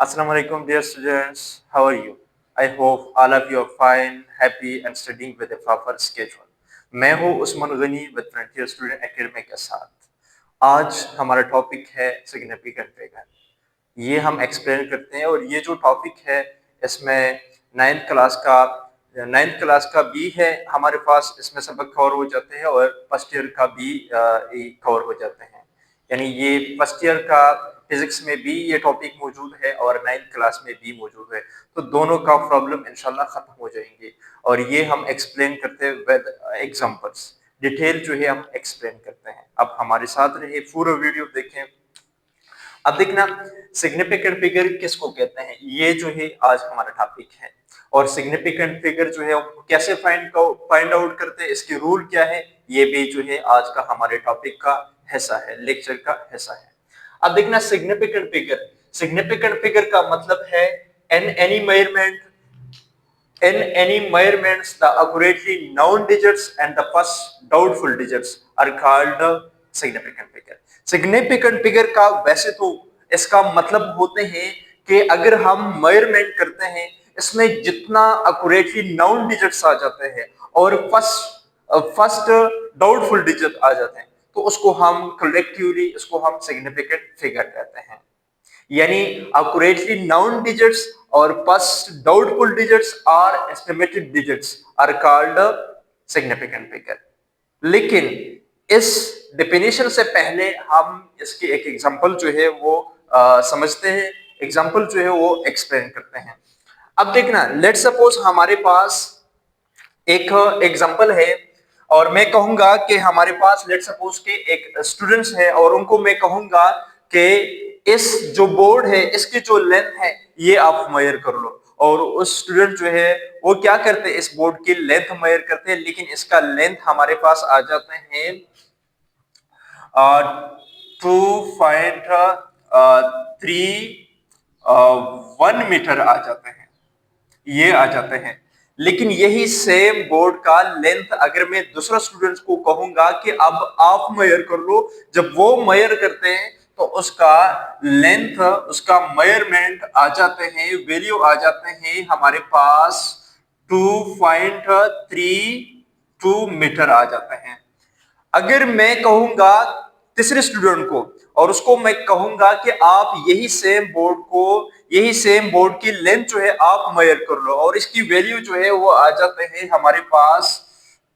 Assalamu alaikum, dear students. How are you? I hope all of you are fine, happy and studying with a proper schedule. मैं हूँ Usman Ghani with Frontier Student Academy के साथ। आज हमारा topic है significant figure. ये हम explain करते हैं और ये जो टॉपिक है इसमें नाइन्थ क्लास का भी है हमारे पास। इसमें सबक कवर हो जाते हैं और फर्स्ट ईयर का भी कवर हो जाते हैं। यानी ये फर्स्ट ईयर का फिजिक्स में भी ये टॉपिक मौजूद है और नाइन्थ क्लास में भी मौजूद है, तो दोनों का प्रॉब्लम इंशाल्लाह खत्म हो जाएंगे। और ये हम एक्सप्लेन करते हैं विद एग्जांपल्स, डिटेल जो है हम एक्सप्लेन करते हैं। अब हमारे साथ रहे, पूरा वीडियो देखें। अब देखना, सिग्निफिकेंट फिगर किसको कहते हैं, ये जो है आज हमारा टॉपिक है। और सिग्निफिकेंट फिगर जो है कैसे फाइंड आउट करते हैं, इसकी रूल क्या है, ये भी जो है आज का हमारे टॉपिक का हिस्सा है, लेक्चर का हिस्सा है। अब देखना, सिग्निफिकेंट फिगर का मतलब है an any measurement in any measurements the accurately known digits and the first doubtful digits are called significant figure। significant figure का वैसे तो इसका मतलब होते हैं कि अगर हम मेजरमेंट करते हैं इसमें जितना accurately known digits आ जाते हैं और फर्स्ट डाउटफुल डिजिट आ जाते हैं तो उसको हम कलेक्टिवली इसको हम सिग्निफिकेंट फिगर कहते हैं। यानी accurately known digits और first doubtful digits or estimated digits are called significant figure। लेकिन इस डेफिनेशन से पहले हम इसकी एक एग्जांपल जो है वो समझते हैं, एग्जांपल जो है वो एक्सप्लेन करते हैं। अब देखना, लेट सपोज हमारे पास एक एग्जांपल है और मैं कहूंगा कि हमारे पास लेट सपोज के एक स्टूडेंट्स है और उनको मैं कहूंगा कि इस जो बोर्ड है इसकी जो लेंथ है ये आप मेजर कर लो। और उस स्टूडेंट जो है वो क्या करते हैं, इस बोर्ड की लेंथ मेजर करते हैं, लेकिन इसका लेंथ हमारे पास आ जाते हैं 2.31 मीटर आ जाते हैं, ये आ जाते हैं। लेकिन यही सेम बोर्ड का लेंथ अगर मैं दूसरा स्टूडेंट्स को कहूंगा कि अब आप मेजर कर लो, जब वो मेजर करते हैं तो उसका लेंथ, उसका मेजरमेंट आ जाते हैं, वैल्यू आ जाते हैं हमारे पास 2.32 मीटर आ जाते हैं। अगर मैं कहूंगा तीसरे स्टूडेंट को और उसको मैं कहूंगा कि आप यही सेम बोर्ड की लेंथ जो है आप मेजर कर लो और इसकी वैल्यू जो है वो आ जाते हैं हमारे पास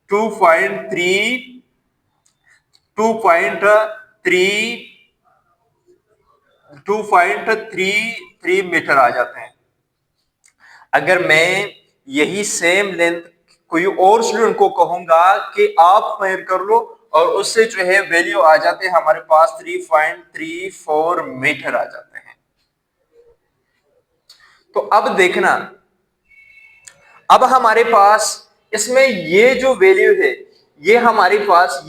2.33 मीटर आ जाते हैं। अगर मैं यही सेम लेंथ कोई और स्टूडेंट को कहूंगा कि आप मेजर कर लो और उससे जो है वैल्यू आ जाते हैं हमारे पास 3.34 मीटर आ जाते हैं। तो अब देखना, अब हमारे पास इसमें ये जो वैल्यू है ये हमारे पास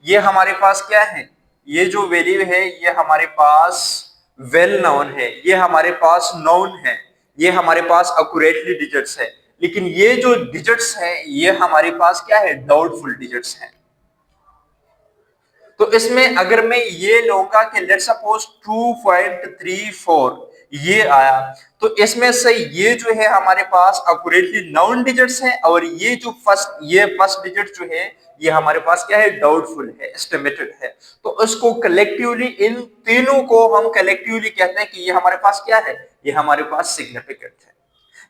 ये हमारे पास क्या है, ये जो वैल्यू है ये हमारे पास वेल नोन है, ये हमारे पास नोन है, ये हमारे पास एक्यूरेटली डिजिट्स है। लेकिन ये जो डिजिट्स हैं ये हमारे पास क्या है, डाउटफुल डिजिट्स हैं। तो इसमें अगर मैं ये लूंगा कि लेट्स सपोज 2.34 ये आया, तो इसमें से ये जो है हमारे पास एक्यूरेटली नाउन डिजिट्स हैं और ये जो फर्स्ट डिजिट जो है ये हमारे पास क्या है, डाउटफुल है, एस्टिमेटेड है। तो इसको कलेक्टिवली, इन तीनों को हम कलेक्टिवली कहते हैं कि ये हमारे पास क्या है, ये हमारे पास सिग्निफिकेंट है।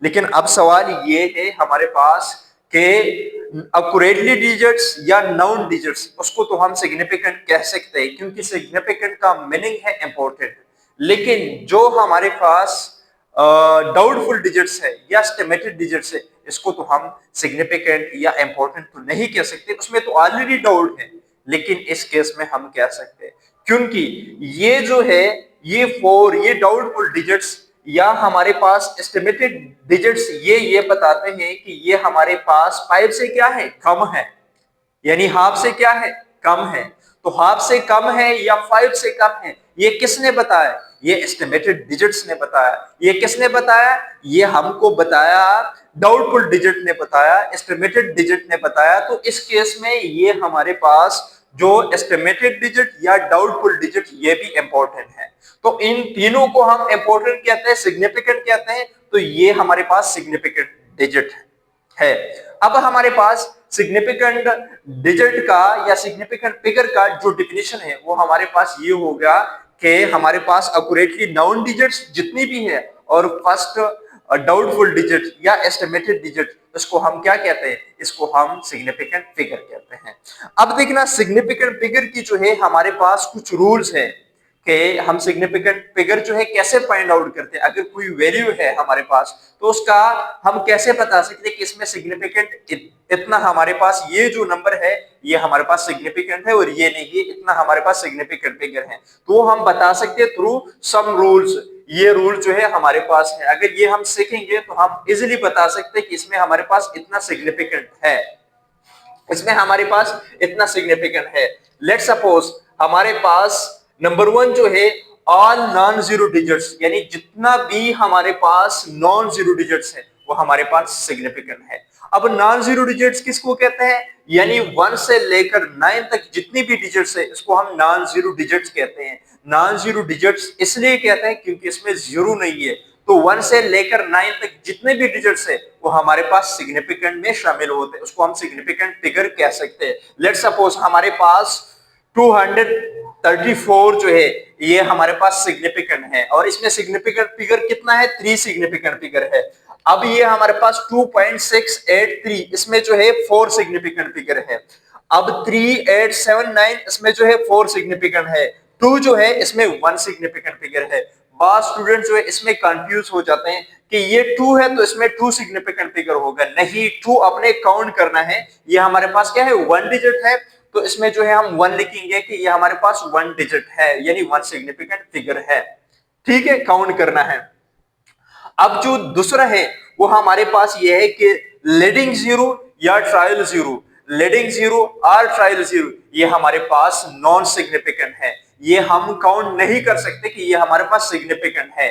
लेकिन अब सवाल ये है हमारे पास के एक्यूरेटली डिजिट्स या नाउन डिजिट्स, उसको तो हम सिग्निफिकेंट कह सकते हैं क्योंकि सिग्निफिकेंट का मीनिंग है इंपॉर्टेंट। लेकिन जो हमारे पास डाउटफुल डिजिट्स है या एस्टिमेटेड डिजिट्स है इसको तो हम सिग्निफिकेंट या इंपॉर्टेंट तो नहीं कह सकते, उसमें तो ऑलरेडी डाउट है। लेकिन इस केस में हम कह सकते हैं क्योंकि ये जो है ये डाउटफुल डिजिट्स या हमारे पास एस्टिमेटेड डिजिट्स ये बताते हैं कि ये हमारे पास 5 से क्या है, कम है, यानी हाफ से क्या है, कम है। तो हाफ से कम है या 5 से कम है, ये किसने बताया, ये एस्टिमेटेड डिजिट्स ने बताया। ये किसने बताया, ये हमको बताया, डाउटफुल डिजिट ने बताया, एस्टिमेटेड डिजिट ने बताया। तो इस केस में ये हमारे पास जो एस्टिमेटेड डिजिट या डाउटफुल डिजिट, ये भी इंपॉर्टेंट है। तो इन तीनों को हम इंपॉर्टेंट कहते हैं, सिग्निफिकेंट कहते हैं। तो ये हमारे पास सिग्निफिकेंट डिजिट है। अब हमारे पास सिग्निफिकेंट डिजिट का या सिग्निफिकेंट फिगर का जो डिफिनेशन है वो हमारे पास ये होगा कि हमारे पास एक्यूरेटली नाउन डिजिट्स जितनी भी है और फर्स्ट डाउटफुल डिजिट या एस्टिमेटेड डिजिट, इसको हम क्या कहते हैं? इसको हम सिग्निफिकेंट फिगर कहते हैं। अब देखना, सिग्निफिकेंट फिगर की जो है हमारे पास कुछ रूल्स हैं कि हम सिग्निफिकेंट फिगर जो है कैसे फाइंड आउट करते हैं। अगर कोई वैल्यू है हमारे पास तो उसका हम कैसे बता सकते हैं कि इसमें सिग्निफिकेंट इतना हमारे पास, ये जो नंबर है ये हमारे पास सिग्निफिकेंट है और ये नहीं, ये इतना हमारे पास सिग्निफिकेंट फिगर है। तो हम बता सकते हैं थ्रू सम रूल्स। ये रूल जो है हमारे पास है, अगर ये हम सीखेंगे तो हम इजिली बता सकते हैं कि इसमें हमारे पास इतना सिग्निफिकेंट है, इसमें हमारे पास इतना सिग्निफिकेंट है। लेट सपोज हमारे पास नंबर 1 जो है ऑल नॉन जीरो डिजिट्स, यानी जितना भी हमारे पास नॉन जीरो डिजिट्स है वो हमारे पास सिग्निफिकेंट है। अब नॉन जीरो डिजिट्स किसको कहते हैं? यानी 1 से लेकर 9 तक जितनी भी डिजिट्स है इसको हम नॉन जीरो डिजिट्स कहते हैं। नॉन जीरो डिजिट्स इसलिए कहते हैं क्योंकि इसमें जीरो नहीं है। तो 1 से लेकर 9 तक जितने भी डिजिट्स है वो हमारे पास सिग्निफिकेंट में शामिल होते हैं, उसको हम सिग्निफिकेंट फिगर कह सकते हैं। लेट सपोज हमारे पास 234 जो है ये हमारे पास सिग्निफिकेंट है और इसमें सिग्निफिकेंट फिगर कितना है? 3 सिग्निफिकेंट फिगर है। अब ये हमारे पास 2.683, इसमें जो है 4 सिग्निफिकेंट फिगर है। अब 3879 इसमें जो है 4 सिग्निफिकेंट है। 2 जो है इसमें 1 सिग्निफिकेंट फिगर है। बहुत स्टूडेंट जो है इसमें कंफ्यूज हो जाते हैं कि ये 2 है तो इसमें 2 सिग्निफिकेंट फिगर होगा। नहीं, 2 अपने काउंट करना है। ये हमारे पास क्या है? 1 डिजिट है, तो इसमें जो है हम 1 लिखेंगे कि ये हमारे पास 1 डिजिट है, यानी 1 सिग्निफिकेंट फिगर है। ठीक है, काउंट करना है। अब जो दूसरा है वो हमारे पास ये है कि लीडिंग जीरो या ट्रायल जीरो, लीडिंग जीरो और ट्रायल जीरो, ये हमारे पास नॉन सिग्निफिकेंट है। ये हम काउंट नहीं कर सकते कि ये हमारे पास सिग्निफिकेंट है।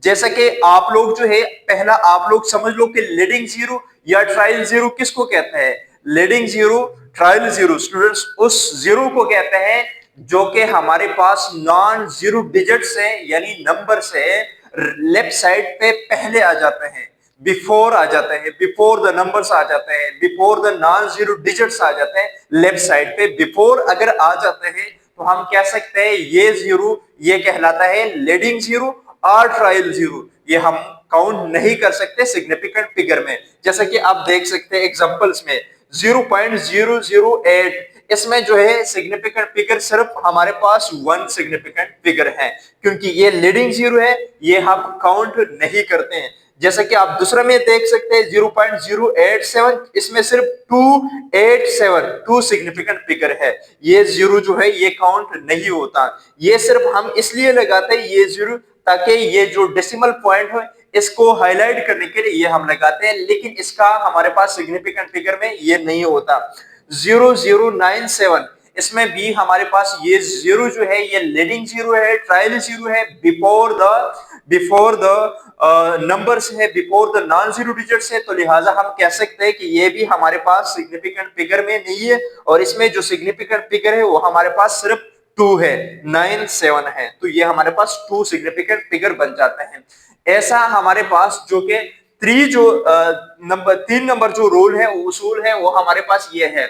जैसा कि आप लोग जो है, पहला आप लोग समझ लो कि लीडिंग जीरो या ट्रायल जीरो किसको कहते हैं? Leading zero, trial zero, students उस जीरो को कहते हैं जो कि हमारे पास नॉन जीरो डिजिट्स है, यानी नंबर से लेफ्ट साइड पे पहले आ जाते हैं, बिफोर आ जाते हैं, बिफोर द नंबर्स आ जाते हैं, before the non zero digits आ जाते हैं। लेफ्ट साइड पे बिफोर अगर आ जाते हैं तो हम कह सकते हैं ये जीरो, ये कहलाता है लीडिंग जीरो और ट्रायल जीरो। ये हम काउंट नहीं कर सकते सिग्निफिकेंट फिगर में। जैसा कि आप देख सकते हैं एग्जांपल्स में 0.008, इसमें जो है सिग्निफिकेंट फिगर सिर्फ हमारे पास 1 सिग्निफिकेंट फिगर है, क्योंकि ये लीडिंग जीरो है, ये हम काउंट नहीं करते हैं। जैसा कि आप दूसरा में देख सकते हैं 0.087, इसमें सिर्फ 287 2 सिग्निफिकेंट फिगर है। ये जीरो जो है ये काउंट नहीं होता। ये सिर्फ हम इसलिए लगाते हैं ये जीरो ताकि ये जो डेसिमल पॉइंट है इसको हाईलाइट करने के लिए ये हम लगाते हैं, लेकिन इसका हमारे पास सिग्निफिकेंट फिगर में ये नहीं होता। 0097, इसमें भी हमारे पास ये जीरो जो है ये लीडिंग जीरो है, ट्रायल जीरो है, बिफोर द नंबर्स है, before the non zero digits है। तो लिहाजा हम कह सकते हैं कि ये भी हमारे पास सिग्निफिकेंट फिगर में नहीं है और इसमें जो सिग्निफिकेंट फिगर है वो हमारे पास सिर्फ 2 है, 97 है। तो ये हमारे पास 2 सिग्निफिकेंट फिगर बन जाते हैं। ऐसा हमारे पास जो कि 3 नंबर जो रूल है, उसूल है, वो हमारे पास ये है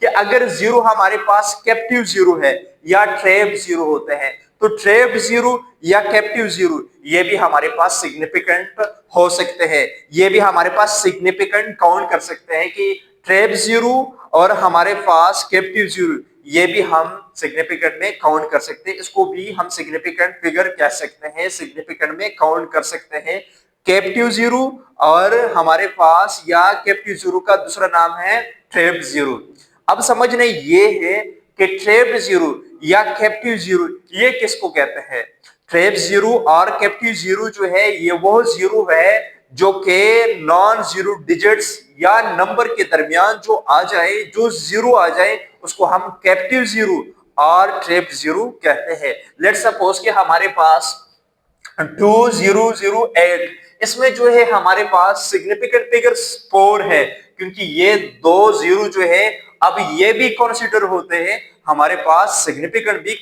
कि अगर जीरो हमारे पास कैप्टिव जीरो है या ट्रैप जीरो होते हैं, तो ट्रैप जीरो या कैप्टिव जीरो ये भी हमारे पास सिग्निफिकेंट हो सकते हैं। ये भी हमारे पास सिग्निफिकेंट काउंट कर सकते हैं कि ट्रैप जीरो और हमारे पास कैप्टिव जीरो ये भी हम सिग्निफिकेंट में काउंट कर सकते हैं। इसको भी हम सिग्निफिकेंट फिगर कह सकते हैं, सिग्निफिकेंट में काउंट कर सकते हैं। कैप्टिव जीरो और हमारे पास या कैप्टिव जीरो का दूसरा नाम है ट्रैप जीरो। अब समझने ये है कि ट्रैप जीरो या कैप्टिव जीरो ये किसको कहते हैं? ट्रैप जीरो और कैप्टिव जीरो जो है ये वो जीरो है जो के नॉन जीरो डिजिट्स या नंबर के दरमियान जो आ जाए, जो जीरो आ जाए, उसको हम कैप्टिव जीरो और ट्रैप जीरो कहते हैं। लेट्स सपोज कि हमारे पास 2008, इसमें जो है हमारे पास सिग्निफिकेंट फिगर 4 है, क्योंकि ये 2 जीरो जो है अब ये भी कंसिडर होते हैं हमारे पास सिग्निफिकेंट भी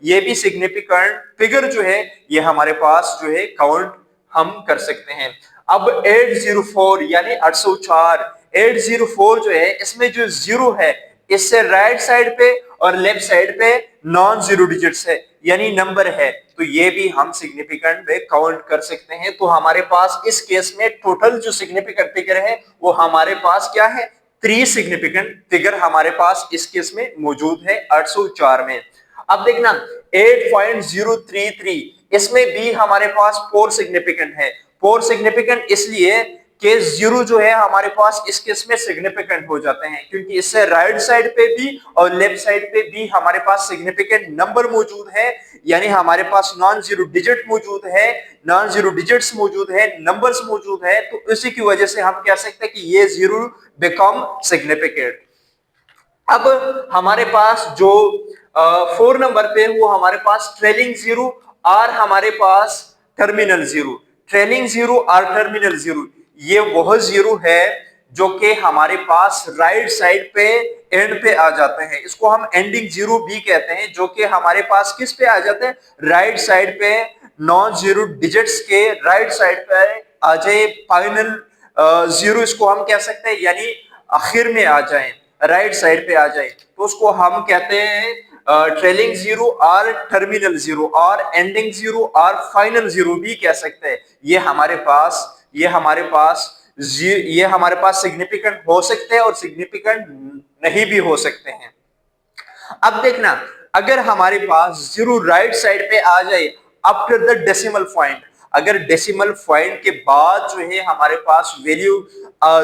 ये भी सिग्निफिकेंट फिगर जो है ये हमारे पास जो है काउंट हम कर सकते हैं। अब 804 यानी 804 804 जो है इसमें जो जीरो है इससे राइट साइड पे और लेफ्ट साइड पे नॉन जीरो डिजिट्स है यानी नंबर है, तो ये भी हम सिग्निफिकेंट में काउंट कर सकते हैं। तो हमारे पास इस केस में टोटल जो सिग्निफिकेंट फिगर है वो हमारे पास क्या है, 3 सिग्निफिकेंट फिगर हमारे पास इस केस में मौजूद है 804 में। अब देखना 8.033 इसमें भी हमारे पास 4 सिग्निफिकेंट है। 4 सिग्निफिकेंट इसलिए कि जीरो जो है हमारे पास इस केस में सिग्निफिकेंट हो जाते हैं क्योंकि इससे राइट साइड पे भी और लेफ्ट साइड पे भी हमारे पास सिग्निफिकेंट नंबर मौजूद है, यानी हमारे पास नॉन जीरो डिजिट मौजूद है, नॉन जीरो डिजिट्स मौजूद है, नंबर्स मौजूद है, तो इसी की वजह से हम कह सकते हैं कि ये जीरो बिकम सिग्निफिकेंट। अब हमारे पास जो 4 नंबर पे वो हमारे पास ट्रेलिंग जीरो और हमारे पास टर्मिनल जीरो। ट्रेलिंग जीरो और टर्मिनल जीरो ये वह जीरो है जो कि हमारे पास राइट साइड पे एंड पे आ जाते हैं, इसको हम एंडिंग जीरो भी कहते हैं, जो कि हमारे पास किस पे आ जाते हैं, राइट साइड पे नॉन जीरो डिजिट्स के राइट साइड पे आ जाए फाइनल जीरो, इसको हम कह सकते हैं यानी आखिर में आ जाए, राइट साइड पे आ जाए, तो उसको हम कहते हैं ट्रेलिंग जीरो और टर्मिनल जीरो और एंडिंग जीरो और फाइनल जीरो भी कह सकते हैं। ये हमारे पास सिग्निफिकेंट हो सकते हैं और सिग्निफिकेंट नहीं भी हो सकते हैं। अब देखना अगर हमारे पास जीरो राइट साइड पे आ जाए आफ्टर द डेसिमल पॉइंट, अगर डेसिमल पॉइंट के बाद जो है हमारे पास वैल्यू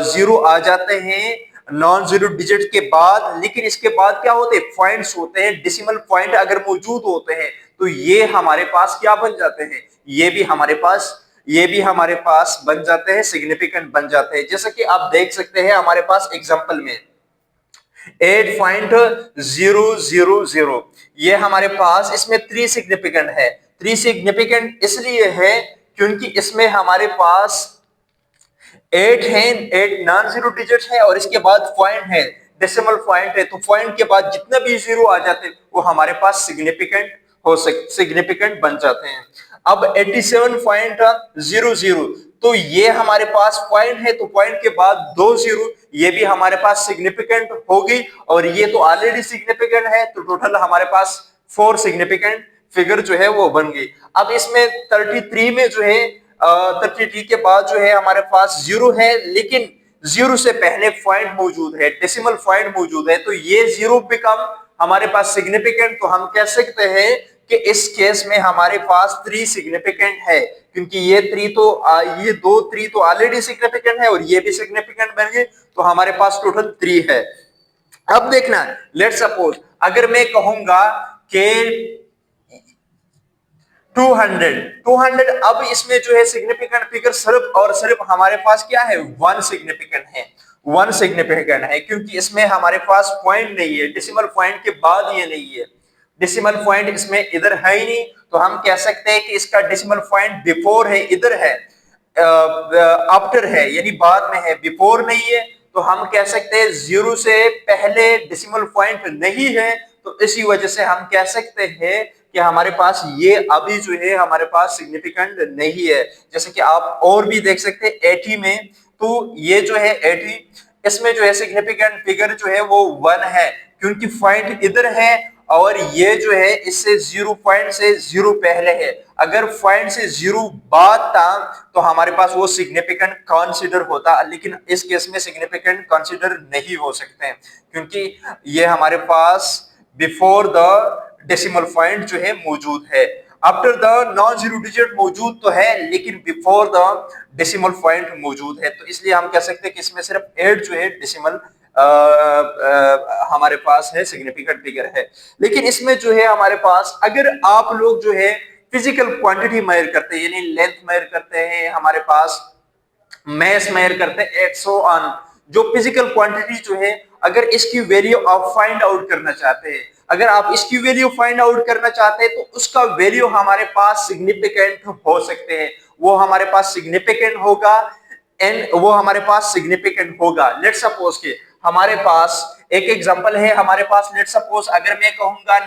जीरो आ जाते हैं नॉन जीरो डिजिट के बाद, लेकिन इसके बाद क्या होते हैं, पॉइंट्स होते हैं, डेसिमल पॉइंट अगर मौजूद होते हैं तो ये हमारे पास क्या बन जाते हैं, ये भी हमारे पास बन जाते हैं, सिग्निफिकेंट बन जाते हैं। जैसे कि आप देख सकते हैं हमारे पास एग्जांपल में 8.000 ये हमारे पास इसमें 3 सिग्निफिकेंट है। 3 सिग्निफिकेंट इसलिए है क्योंकि इसमें हमारे पास 8 है, 8 नॉन जीरो डिजिट है और इसके बाद पॉइंट है, डेसिमल पॉइंट है, तो पॉइंट के बाद जितना भी जीरो आ जाते हैं वो हमारे पास सिग्निफिकेंट बन जाते हैं। अब 87.00 तो ये हमारे पास पॉइंट है, तो पॉइंट के बाद 2 जीरो, ये भी हमारे पास सिग्निफिकेंट होगी और ये तो ऑलरेडी सिग्निफिकेंट है, तो टोटल हमारे पास 4 सिग्निफिकेंट फिगर जो है वो बन गई। अब इसमें 33 में जो है 33 के बाद जो है हमारे पास जीरो है, लेकिन जीरो से पहले पॉइंट मौजूद है, डेसिमल पॉइंट मौजूद है, तो ये जीरो बिकम हमारे पास सिग्निफिकेंट। तो हम कह सकते हैं कि इस केस में हमारे पास 3 सिग्निफिकेंट है, क्योंकि ये 3 तो ये 2 3 तो ऑलरेडी सिग्निफिकेंट है और ये भी सिग्निफिकेंट बन गए, तो हमारे पास टोटल 3 है। अब देखना लेट सपोज अगर मैं कहूंगा कि 200 अब इसमें जो है सिग्निफिकेंट फिगर सिर्फ और सिर्फ हमारे पास क्या है, 1 सिग्निफिकेंट है, 1 सिग्निफिकेंट है, क्योंकि इसमें हमारे पास पॉइंट नहीं है, डेसिमल पॉइंट के बाद ये नहीं है, डेसिमल पॉइंट इसमें इधर है ही नहीं, तो हम कह सकते हैं कि इसका डेसिमल पॉइंट बिफोर है, इधर है, आफ्टर है यानी बाद में है, बिफोर नहीं है, तो हम कह सकते हैं जीरो से पहले डेसिमल पॉइंट नहीं है, तो इसी वजह से हम कह सकते हैं कि हमारे पास ये अभी जो है हमारे पास सिग्निफिकेंट नहीं है। जैसे कि आप और भी देख सकते हैं 80 में, तो ये जो है 80 इसमें जो है सिग्निफिकेंट फिगर जो है वो 1 है, क्योंकि पॉइंट इधर है और ये जो है इससे 0 पॉइंट से 0 पहले है, अगर पॉइंट से 0 बाद था तो हमारे पास वो सिग्निफिकेंट कंसीडर होता, लेकिन इस केस में सिग्निफिकेंट कंसीडर नहीं हो सकते हैं, क्योंकि ये हमारे पास बिफोर द डेसिमल पॉइंट जो है मौजूद है, after the non zero digit मौजूद तो है लेकिन बिफोर द डेसिमल पॉइंट मौजूद है, तो इसलिए हम कह सकते हैं कि इसमें सिर्फ 8 जो है डेसिमल हमारे पास है, सिग्निफिकेंट फिगर है। लेकिन इसमें जो है हमारे पास अगर आप लोग जो है फिजिकल क्वांटिटी मेजर करते हैं यानी लेंथ मेजर करते हैं, हमारे पास मैस मेजर करते हैं, एक्सो ऑन जो फिजिकल क्वांटिटी जो है, अगर इसकी वैल्यू आप फाइंड आउट करना चाहते हैं, अगर आप इसकी वैल्यू फाइंड आउट करना चाहते हैं तो उसका वैल्यू हमारे पास सिग्निफिकेंट हो सकते हैं, वो हमारे पास सिग्निफिकेंट होगा लेट सपोज के हमारे पास एक एग्जांपल है, हमारे पास लेट सपोज अगर मैं कहूंगा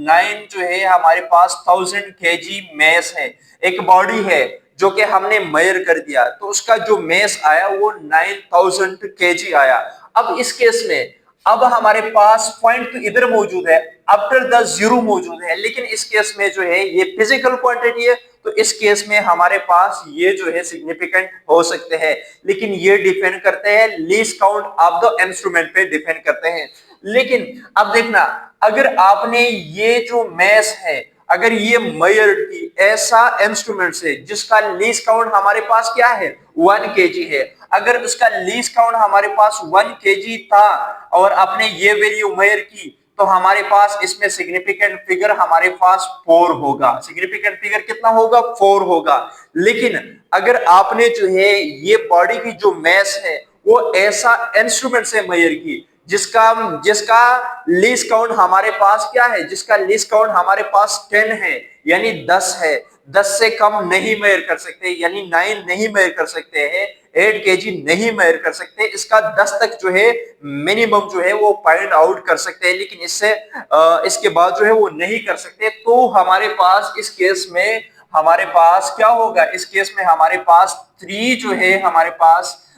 9 जो है हमारे पास 1000 kg मैस है, एक बॉडी है जो कि हमने मेजर कर दिया, तो उसका जो मैस आया वो 9000 kg आया। अब इस केस में अब हमारे पास पॉइंट तो इधर मौजूद है, आफ्टर द जीरो मौजूद है, लेकिन इस केस में जो है ये फिजिकल क्वांटिटी है, तो इस केस में हमारे पास ये जो है सिग्निफिकेंट हो सकते हैं, लेकिन ये डिपेंड करते हैं least count of the instrument पे डिपेंड करते हैं। लेकिन अब देखना, अगर आपने ये जो मैस है अगर ये मेजर की ऐसा इंस्ट्रूमेंट से जिसका लीस्ट काउंट हमारे पास क्या है 1 kg है, अगर उसका लीस्ट काउंट हमारे पास 1 kg था और आपने ये वैल्यू मेजर की, तो हमारे पास इसमें सिग्निफिकेंट फिगर हमारे पास 4 होगा। सिग्निफिकेंट फिगर कितना होगा 4 होगा। लेकिन अगर आपने जो है ये बॉडी की जो मैस है वो ऐसा इंस्ट्रूमेंट से मेजर की जिसका जिसका लीस्ट काउंट हमारे पास क्या है, जिसका लीस्ट काउंट हमारे पास 10 है, यानी 10 है, 10 से कम नहीं मेजर कर सकते, यानी 9 नहीं मेजर कर सकते हैं, 8 kg नहीं मेजर कर सकते, इसका 10 तक जो है मिनिमम जो है वो फाइंड आउट कर सकते हैं, लेकिन इसके बाद जो है वो नहीं कर सकते। तो हमारे पास इस केस में हमारे पास क्या होगा, इस केस में हमारे पास 3 जो है हमारे पास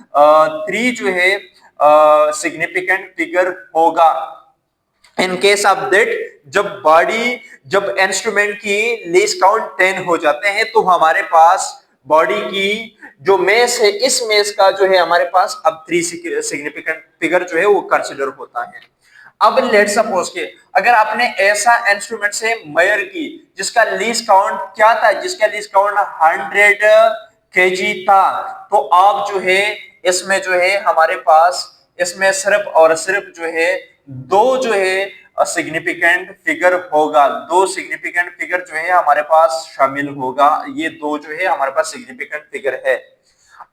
3 जो है सिग्निफिकेंट फिगर होगा। इन केस ऑफ दैट जब इंस्ट्रूमेंट की लीस्ट काउंट 10 हो जाते हैं, तो हमारे पास बॉडी की जो मेस है इस मेस का जो है हमारे पास अब 3 सिग्निफिकेंट फिगर जो है वो कंसिडर होता है। अब लेट सपोज के अगर आपने ऐसा इंस्ट्रूमेंट से मेजर की जिसका लीस्ट काउंट क्या था, जिसका लीस्ट काउंट 100 kg था, तो आप जो है इसमें जो है हमारे पास इसमें सिर्फ और सिर्फ जो है 2 जो है सिग्निफिकेंट फिगर होगा, 2 सिग्निफिकेंट फिगर जो है हमारे पास शामिल होगा, ये 2 जो है हमारे पास सिग्निफिकेंट फिगर है।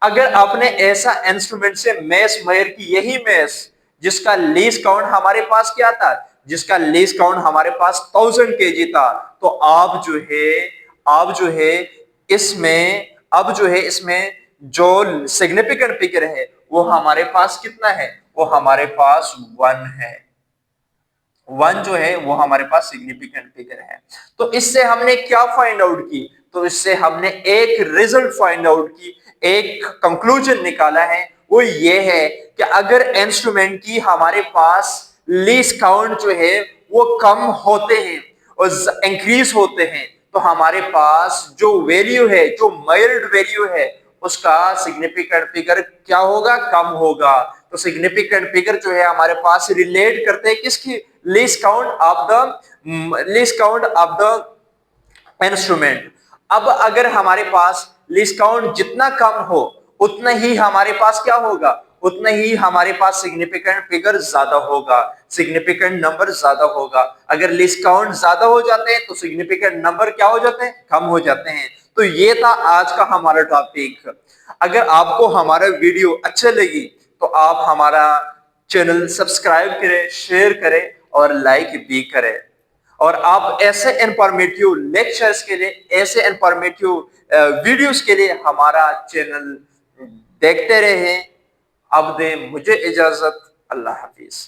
अगर आपने ऐसा इंस्ट्रूमेंट से मैस मेजर की, यही मैस जिसका लीस्ट काउंट हमारे पास क्या था, जिसका लीस्ट काउंट हमारे पास 1000 kg था, तो आप जो है इसमें अब जो है इसमें जो सिग्निफिकेंट फिगर है वो हमारे पास कितना है, वो हमारे पास 1 है। 1 जो है वो हमारे पास सिग्निफिकेंट फिगर है। तो इससे हमने क्या फाइंड आउट की, तो इससे हमने एक रिजल्ट फाइंड आउट की, एक कंक्लूजन निकाला है, वो ये है कि अगर इंस्ट्रूमेंट की हमारे पास लीस्ट काउंट जो है वो कम होते हैं और इंक्रीज होते हैं, तो हमारे पास जो वैल्यू है, जो मेजर्ड वैल्यू है, उसका सिग्निफिकेंट फिगर क्या होगा, कम होगा। तो सिग्निफिकेंट फिगर जो है हमारे पास रिलेट करते हैं किसकी, least count of the instrument. अब अगर हमारे पास लीस्ट काउंट जितना कम हो उतना ही हमारे पास क्या होगा, उतना ही हमारे पास सिग्निफिकेंट फिगर ज्यादा होगा, सिग्निफिकेंट नंबर ज्यादा होगा। अगर लिस्ट काउंट ज्यादा हो जाते हैं तो सिग्निफिकेंट नंबर क्या हो जाते हैं, कम हो जाते हैं। तो ये था आज का हमारा टॉपिक। अगर आपको हमारा वीडियो अच्छा लगी तो आप हमारा चैनल सब्सक्राइब करें, शेयर करें और लाइक भी करें। और आप ऐसे इंफॉर्मेटिव लेक्चर्स के लिए, ऐसे इंफॉर्मेटिव वीडियोस के लिए हमारा चैनल देखते रहें। अब दे मुझे इजाजत, अल्लाह हाफिज।